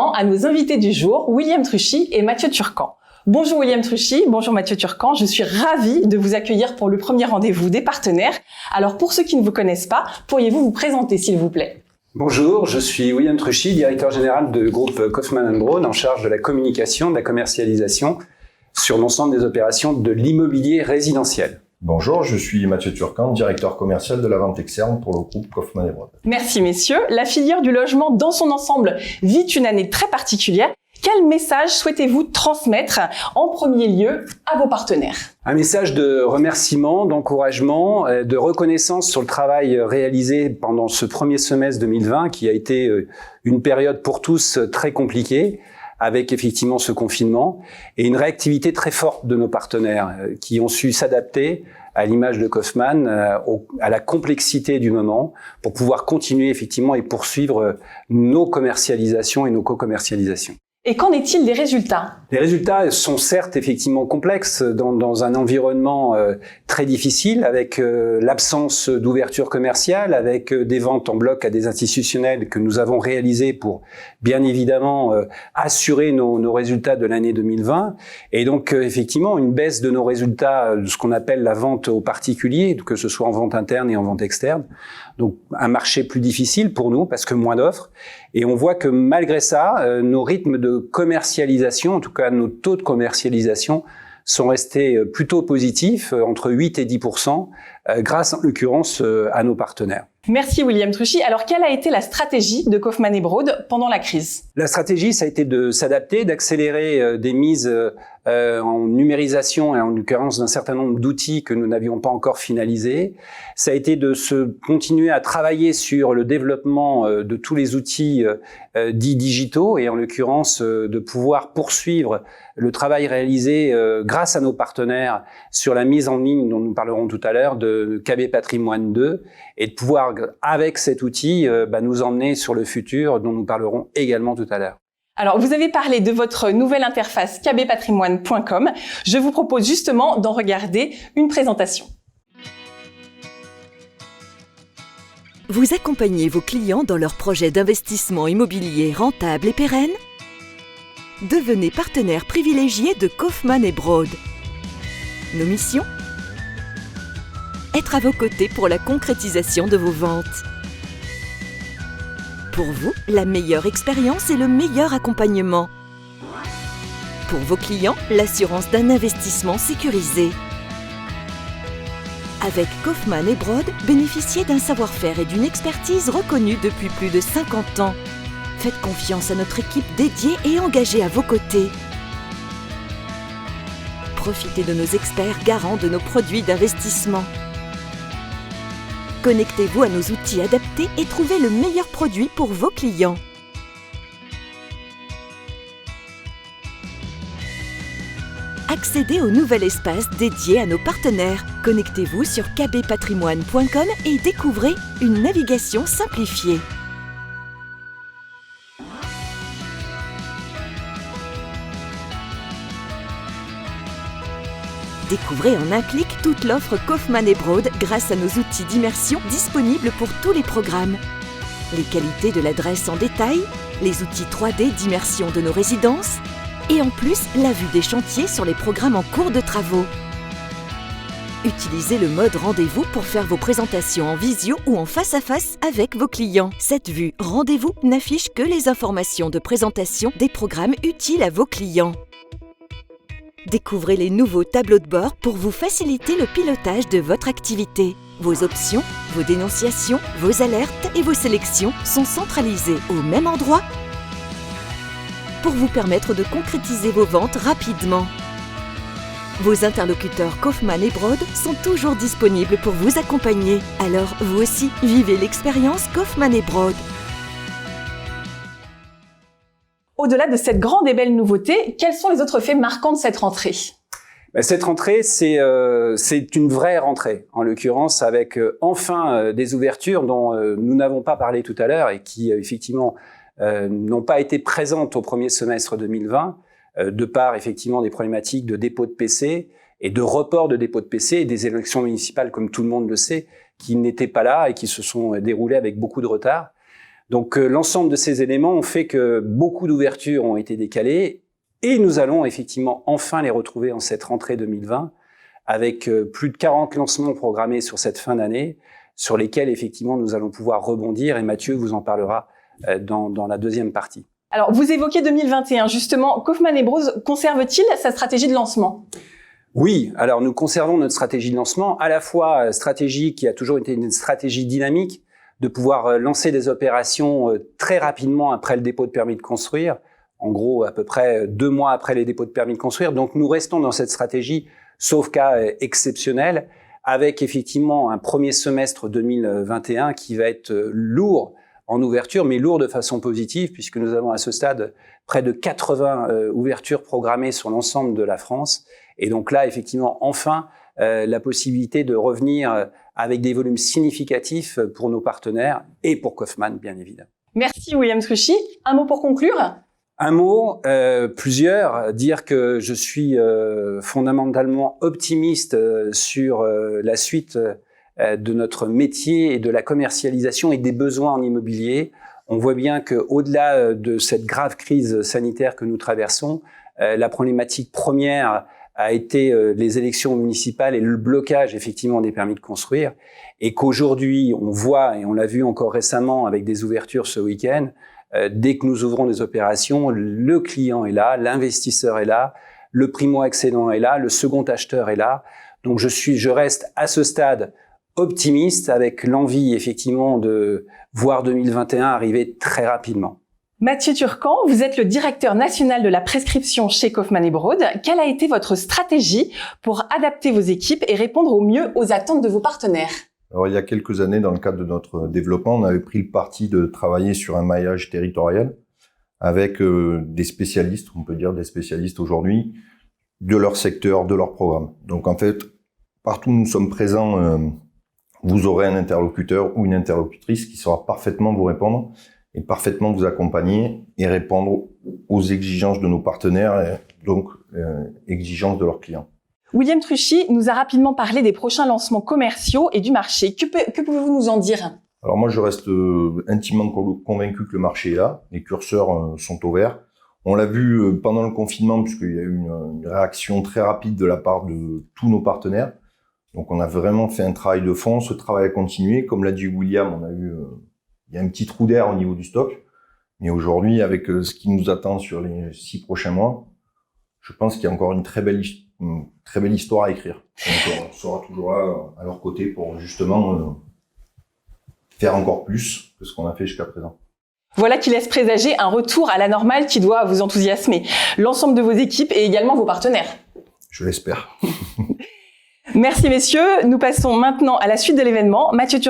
À nos invités du jour, William Truchy et Mathieu Turcan. Bonjour William Truchy, bonjour Mathieu Turcan, je suis ravie de vous accueillir pour le premier rendez-vous des partenaires. Alors pour ceux qui ne vous connaissent pas, pourriez-vous vous présenter s'il vous plaît? Bonjour, je suis William Truchy, directeur général de groupe Kaufmann & Broad, en charge de la communication, de la commercialisation sur l'ensemble des opérations de l'immobilier résidentiel. Bonjour, je suis Mathieu Turcan, directeur commercial de la vente externe pour le groupe Kaufmann & Broad. Merci messieurs. La filière du logement dans son ensemble vit une année très particulière. Quel message souhaitez-vous transmettre en premier lieu à vos partenaires? Un message de remerciement, d'encouragement, de reconnaissance sur le travail réalisé pendant ce premier semestre 2020 qui a été une période pour tous très compliquée, avec effectivement ce confinement, et une réactivité très forte de nos partenaires qui ont su s'adapter à l'image de Kaufmann, à la complexité du moment, pour pouvoir continuer effectivement et poursuivre nos commercialisations et nos co-commercialisations. Et qu'en est-il des résultats? Les résultats sont certes effectivement complexes dans un environnement très difficile, avec l'absence d'ouverture commerciale, avec des ventes en bloc à des institutionnels que nous avons réalisées pour bien évidemment assurer nos résultats de l'année 2020. Et donc effectivement une baisse de nos résultats de ce qu'on appelle la vente aux particuliers, que ce soit en vente interne et en vente externe. Donc un marché plus difficile pour nous parce que moins d'offres. Et on voit que malgré ça, nos rythmes de commercialisation, en tout cas nos taux de commercialisation, sont restés plutôt positifs, entre 8 et 10%, grâce en l'occurrence à nos partenaires. Merci William Truchy. Alors quelle a été la stratégie de Kaufmann & Broad pendant la crise? La stratégie, ça a été de s'adapter, d'accélérer des mises en numérisation et en l'occurrence d'un certain nombre d'outils que nous n'avions pas encore finalisés. Ça a été de se continuer à travailler sur le développement de tous les outils dits digitaux et en l'occurrence de pouvoir poursuivre le travail réalisé grâce à nos partenaires sur la mise en ligne dont nous parlerons tout à l'heure de KB Patrimoine 2 et de pouvoir avec cet outil nous emmener sur le futur dont nous parlerons également tout à l'heure. Alors, vous avez parlé de votre nouvelle interface kbpatrimoine.com. Je vous propose justement d'en regarder une présentation. Vous accompagnez vos clients dans leurs projets d'investissement immobilier rentables et pérennes? Devenez partenaire privilégié de Kaufmann & Broad. Nos missions? Être à vos côtés pour la concrétisation de vos ventes. Pour vous, la meilleure expérience et le meilleur accompagnement. Pour vos clients, l'assurance d'un investissement sécurisé. Avec Kaufmann & Broad, bénéficiez d'un savoir-faire et d'une expertise reconnue depuis plus de 50 ans. Faites confiance à notre équipe dédiée et engagée à vos côtés. Profitez de nos experts garants de nos produits d'investissement. Connectez-vous à nos outils adaptés et trouvez le meilleur produit pour vos clients. Accédez au nouvel espace dédié à nos partenaires. Connectez-vous sur kbpatrimoine.com et découvrez une navigation simplifiée. Découvrez en un clic toute l'offre Kaufmann & Broad grâce à nos outils d'immersion disponibles pour tous les programmes. Les qualités de l'adresse en détail, les outils 3D d'immersion de nos résidences et en plus la vue des chantiers sur les programmes en cours de travaux. Utilisez le mode rendez-vous pour faire vos présentations en visio ou en face-à-face avec vos clients. Cette vue rendez-vous n'affiche que les informations de présentation des programmes utiles à vos clients. Découvrez les nouveaux tableaux de bord pour vous faciliter le pilotage de votre activité. Vos options, vos dénonciations, vos alertes et vos sélections sont centralisées au même endroit pour vous permettre de concrétiser vos ventes rapidement. Vos interlocuteurs Kaufmann & Broad sont toujours disponibles pour vous accompagner. Alors, vous aussi, vivez l'expérience Kaufmann & Broad. Au-delà de cette grande et belle nouveauté, quels sont les autres faits marquants de cette rentrée? Cette rentrée, c'est une vraie rentrée, en l'occurrence avec enfin des ouvertures dont nous n'avons pas parlé tout à l'heure et qui effectivement n'ont pas été présentes au premier semestre 2020, de par effectivement des problématiques de dépôt de PC et de report de dépôt de PC et des élections municipales, comme tout le monde le sait, qui n'étaient pas là et qui se sont déroulées avec beaucoup de retard. Donc l'ensemble de ces éléments ont fait que beaucoup d'ouvertures ont été décalées et nous allons effectivement enfin les retrouver en cette rentrée 2020 avec plus de 40 lancements programmés sur cette fin d'année sur lesquels effectivement nous allons pouvoir rebondir et Mathieu vous en parlera dans la deuxième partie. Alors, vous évoquez 2021, justement. Kaufmann & Broad conserve-t-il sa stratégie de lancement? Oui, alors nous conservons notre stratégie de lancement, à la fois stratégie qui a toujours été une stratégie dynamique, de pouvoir lancer des opérations très rapidement après le dépôt de permis de construire, en gros à peu près 2 mois après les dépôts de permis de construire. Donc nous restons dans cette stratégie, sauf cas exceptionnel, avec effectivement un premier semestre 2021 qui va être lourd en ouverture, mais lourd de façon positive, puisque nous avons à ce stade près de 80 ouvertures programmées sur l'ensemble de la France. Et donc là, effectivement, enfin, la possibilité de revenir avec des volumes significatifs pour nos partenaires et pour Kaufmann, bien évidemment. Merci William Truchy. Un mot pour conclure? Un mot, plusieurs, dire que je suis fondamentalement optimiste sur la suite de notre métier et de la commercialisation et des besoins en immobilier. On voit bien qu'au-delà de cette grave crise sanitaire que nous traversons, la problématique première a été les élections municipales et le blocage effectivement des permis de construire, et qu'aujourd'hui on voit, et on l'a vu encore récemment avec des ouvertures ce week-end, dès que nous ouvrons des opérations, le client est là, l'investisseur est là, le primo-accédant est là, le second acheteur est là. Donc je reste à ce stade optimiste avec l'envie effectivement de voir 2021 arriver très rapidement. Mathieu Turcan, vous êtes le directeur national de la prescription chez Kaufmann & Broad. Quelle a été votre stratégie pour adapter vos équipes et répondre au mieux aux attentes de vos partenaires? Alors, il y a quelques années, dans le cadre de notre développement, on avait pris le parti de travailler sur un maillage territorial avec des spécialistes, on peut dire des spécialistes aujourd'hui, de leur secteur, de leur programme. Donc en fait, partout où nous sommes présents, vous aurez un interlocuteur ou une interlocutrice qui saura parfaitement vous répondre et parfaitement vous accompagner et répondre aux exigences de nos partenaires et donc exigences de leurs clients. William Truchy nous a rapidement parlé des prochains lancements commerciaux et du marché. Que pouvez-vous nous en dire? Alors moi, je reste intimement convaincu que le marché est là. Les curseurs sont au vert. On l'a vu pendant le confinement, puisqu'il y a eu une réaction très rapide de la part de tous nos partenaires. Donc on a vraiment fait un travail de fond. Ce travail a continué. Comme l'a dit William, on a eu il y a un petit trou d'air au niveau du stock. Mais aujourd'hui, avec ce qui nous attend sur les 6 prochains mois, je pense qu'il y a encore une très belle histoire à écrire. Donc on sera toujours là à leur côté pour justement faire encore plus que ce qu'on a fait jusqu'à présent. Voilà qui laisse présager un retour à la normale qui doit vous enthousiasmer. L'ensemble de vos équipes et également vos partenaires. Je l'espère. Merci messieurs. Nous passons maintenant à la suite de l'événement. Mathieu Turcan